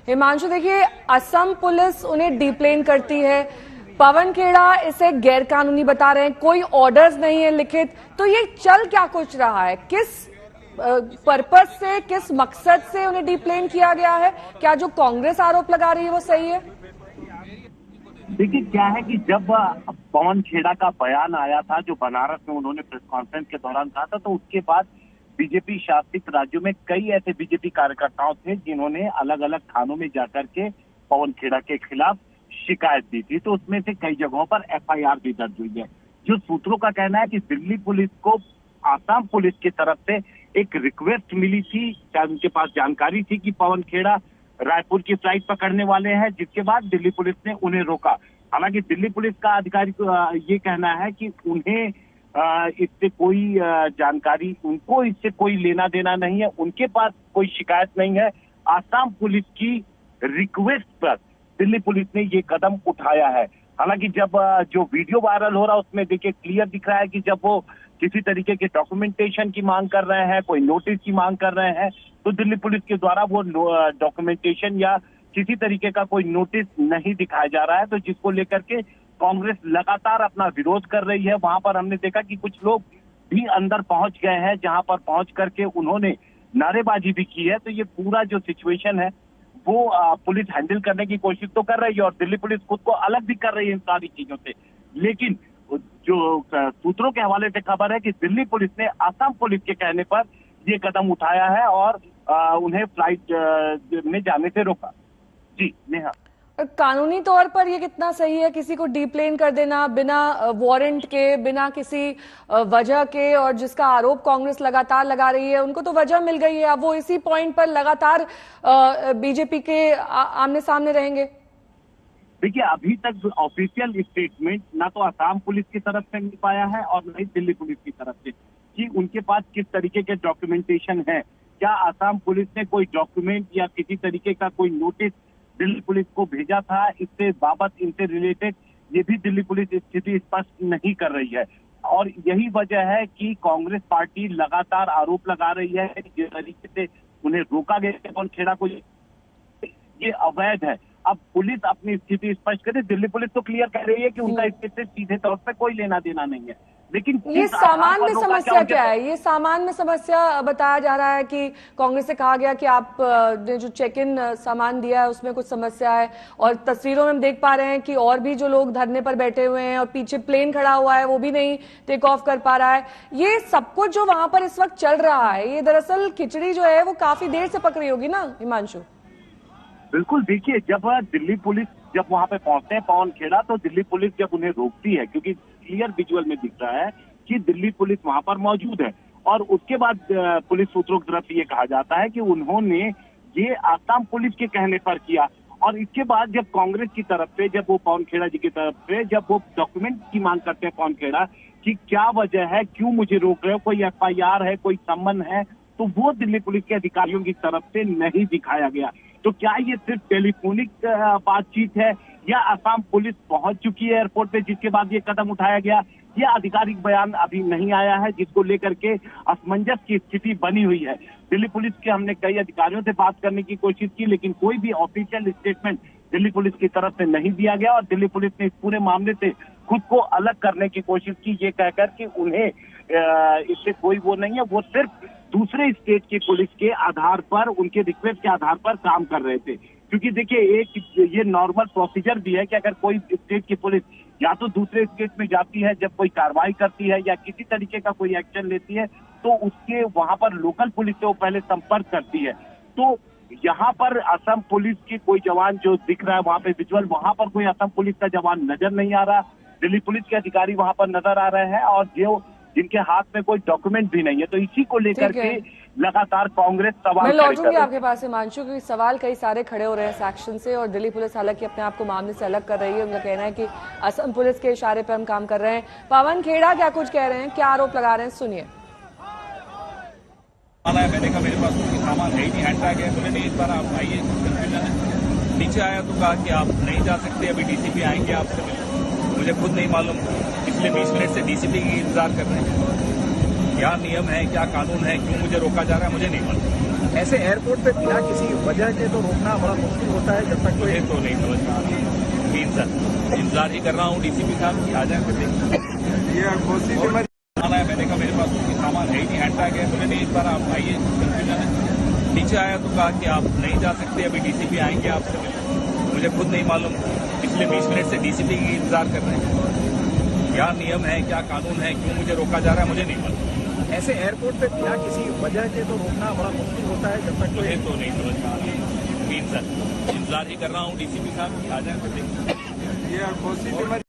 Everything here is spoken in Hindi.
हिमांशु, देखिए असम पुलिस उन्हें डिप्लेन करती है, पवन खेड़ा इसे गैरकानूनी बता रहे हैं, कोई ऑर्डर्स नहीं है लिखित, तो ये चल क्या कुछ रहा है? किस पर्पस से, किस मकसद से उन्हें डिप्लेन किया गया है? क्या जो कांग्रेस आरोप लगा रही है वो सही है? देखिए क्या है कि जब पवन खेड़ा का बयान आया था जो बनारस में उन्होंने प्रेस कॉन्फ्रेंस के दौरान कहा था, तो उसके बाद बीजेपी शासित राज्यों में कई ऐसे बीजेपी कार्यकर्ताओं थे जिन्होंने अलग अलग थानों में जाकर के पवन खेड़ा के खिलाफ शिकायत दी थी। तो उसमें से कई जगहों पर एफआईआर भी दर्ज हुई है। जो सूत्रों का कहना है कि दिल्ली पुलिस को आसाम पुलिस की तरफ से एक रिक्वेस्ट मिली थी, उनके पास जानकारी थी कि पवन खेड़ा रायपुर की फ्लाइट पकड़ने वाले हैं, जिसके बाद दिल्ली पुलिस ने उन्हें रोका। हालांकि दिल्ली पुलिस का अधिकारी को ये कहना है कि उन्हें इससे कोई जानकारी, उनको इससे कोई लेना देना नहीं है, उनके पास कोई शिकायत नहीं है। आसाम पुलिस की रिक्वेस्ट पर दिल्ली पुलिस ने ये कदम उठाया है। हालांकि जब जो वीडियो वायरल हो रहा है उसमें देखिए क्लियर दिख रहा है कि जब वो किसी तरीके के डॉक्यूमेंटेशन की मांग कर रहे हैं, कोई नोटिस की मांग कर रहे हैं, तो दिल्ली पुलिस के द्वारा वो डॉक्यूमेंटेशन या किसी तरीके का कोई नोटिस नहीं दिखाया जा रहा है। तो जिसको लेकर के कांग्रेस लगातार अपना विरोध कर रही है। वहां पर हमने देखा कि कुछ लोग भी अंदर पहुंच गए हैं, जहां पर पहुंच करके उन्होंने नारेबाजी भी की है। तो ये पूरा जो सिचुएशन है वो पुलिस हैंडल करने की कोशिश तो कर रही है और दिल्ली पुलिस खुद को अलग भी कर रही है इन सारी चीजों से। लेकिन जो सूत्रों के हवाले से खबर है कि दिल्ली पुलिस ने आसाम पुलिस के कहने पर ये कदम उठाया है और उन्हें फ्लाइट में जाने से रोका। जी नेहा, कानूनी तौर पर ये कितना सही है किसी को डिप्लेन कर देना बिना वारंट के, बिना किसी वजह के? और जिसका आरोप कांग्रेस लगातार लगा रही है, उनको तो वजह मिल गई है, अब वो इसी पॉइंट पर लगातार बीजेपी के आमने सामने रहेंगे। देखिए अभी तक ऑफिशियल स्टेटमेंट ना तो आसाम पुलिस की तरफ से मिल पाया है और न ही दिल्ली पुलिस की तरफ से कि उनके पास किस तरीके के डॉक्यूमेंटेशन है। क्या आसाम पुलिस ने कोई डॉक्यूमेंट या किसी तरीके का कोई नोटिस दिल्ली पुलिस को भेजा था इससे बाबत, इनसे रिलेटेड, ये भी दिल्ली पुलिस स्थिति स्पष्ट नहीं कर रही है। और यही वजह है कि कांग्रेस पार्टी लगातार आरोप लगा रही है कि जिस तरीके से उन्हें रोका गया पवन खेड़ा को, ये अवैध है। अब पुलिस अपनी स्थिति स्पष्ट करे। दिल्ली पुलिस तो क्लियर कह रही है कि उनका इससे सीधे तौर पर कोई लेना देना नहीं है, लेकिन ये सामान में समस्या क्या है? ये सामान में समस्या बताया जा रहा है कि कांग्रेस से कहा गया कि आप ने जो चेक इन सामान दिया है उसमें कुछ समस्या है, और तस्वीरों में हम देख पा रहे हैं कि और भी जो लोग धरने पर बैठे हुए हैं और पीछे प्लेन खड़ा हुआ है वो भी नहीं टेक ऑफ कर पा रहा है। ये सब कुछ जो वहां पर इस वक्त चल रहा है, ये दरअसल खिचड़ी जो है वो काफी देर से पक रही होगी ना हिमांशु? बिल्कुल, देखिए जब दिल्ली पुलिस जब वहां पे पहुंचते हैं पवन खेड़ा, तो दिल्ली पुलिस जब उन्हें रोकती है, क्योंकि क्लियर विजुअल में दिख रहा है कि दिल्ली पुलिस वहां पर मौजूद है, और उसके बाद पुलिस सूत्रों की तरफ से ये कहा जाता है कि उन्होंने ये आसाम पुलिस के कहने पर किया। और इसके बाद जब कांग्रेस की तरफ से, जब वो पवन खेड़ा जी की तरफ से जब वो डॉक्यूमेंट की मांग करते हैं पवन खेड़ा कि क्या वजह है, क्यों मुझे रोक रहे हो, कोई एफआईआर है, कोई सम्मन है, तो वो दिल्ली पुलिस के अधिकारियों की तरफ से नहीं दिखाया गया। तो क्या ये सिर्फ टेलीफोनिक बातचीत है या आसाम पुलिस पहुंच चुकी है एयरपोर्ट पे जिसके बाद ये कदम उठाया गया? ये आधिकारिक बयान अभी नहीं आया है, जिसको लेकर के असमंजस की स्थिति बनी हुई है। दिल्ली पुलिस के हमने कई अधिकारियों से बात करने की कोशिश की, लेकिन कोई भी ऑफिशियल स्टेटमेंट दिल्ली पुलिस की तरफ से नहीं दिया गया, और दिल्ली पुलिस ने इस पूरे मामले से खुद को अलग करने की कोशिश की, ये कहकर कि उन्हें इससे कोई वो नहीं है, वो सिर्फ दूसरे स्टेट की पुलिस के आधार पर, उनके रिक्वेस्ट के आधार पर काम कर रहे थे। क्योंकि देखिए एक ये नॉर्मल प्रोसीजर भी है कि अगर कोई स्टेट की पुलिस या तो दूसरे स्टेट में जाती है, जब कोई कार्रवाई करती है या किसी तरीके का कोई एक्शन लेती है, तो उसके वहां पर लोकल पुलिस से वो पहले संपर्क करती है। तो यहाँ पर असम पुलिस की कोई जवान जो दिख रहा है वहां पे विजुअल, वहां पर कोई असम पुलिस का जवान नजर नहीं आ रहा। दिल्ली पुलिस के अधिकारी वहां पर नजर आ रहे हैं और जो जिनके हाथ में कोई डॉक्यूमेंट भी नहीं है। तो इसी को लेकर के लगातार कांग्रेस सवाल मैं लौटूंगी आपके पास हिमांशु, क्योंकि सवाल कई सारे खड़े हो रहे हैं इस एक्शन से, और दिल्ली पुलिस हालांकि अपने आप को मामले से अलग कर रही है। उनका कहना है कि असम पुलिस के इशारे पर हम काम कर रहे हैं। पवन खेड़ा क्या कुछ कह रहे हैं, क्या आरोप लगा रहे हैं, सुनिए। मैंने कहा मेरे पास कोई सामान है ही नहीं, हैंडबैग है, तो मैंने इस बार आप आइए, नीचे आया तो कहा कि आप नहीं जा सकते, अभी डीसीपी आएंगे आपसे मिलने। मुझे खुद नहीं मालूम, पिछले 20 मिनट से डीसीपी की इंतजार कर रहे हैं। क्या नियम है, क्या कानून है, क्यों मुझे रोका जा रहा है, मुझे नहीं मालूम। ऐसे एयरपोर्ट पे बिना किसी वजह के तो रोकना बड़ा मुश्किल होता है जब तक कोई मुझे तो नहीं समझ में आ रहा। प्लीज सर, इंतजार ही कर रहा हूँ डीसीपी साहब की आ जाए फिर देखिए। आना है, मैंने कहा मेरे पास कोई सामान है ही नहीं, हैंडबैग है। बोले नहीं, एक बार आप आइए, कंफ्यूजन है। नीचे आया तो कहा कि आप नहीं जा सकते, अभी डीसीपी आएंगे आपसे मिलने। मुझे खुद नहीं मालूम, पिछले 20 मिनट से डीसीपी की इंतजार कर रहे हैं। क्या नियम है, क्या कानून है, क्यों मुझे रोका जा रहा है, मुझे नहीं मालूम। ऐसे एयरपोर्ट पे बिना किसी वजह के तो रोकना बड़ा मुश्किल होता है जब तक कोई मुझे तो नहीं समझ में आ रहा। प्लीज सर, इंतजार ही कर रहा हूँ डीसीपी साहब की आ जाए फिर देखिए।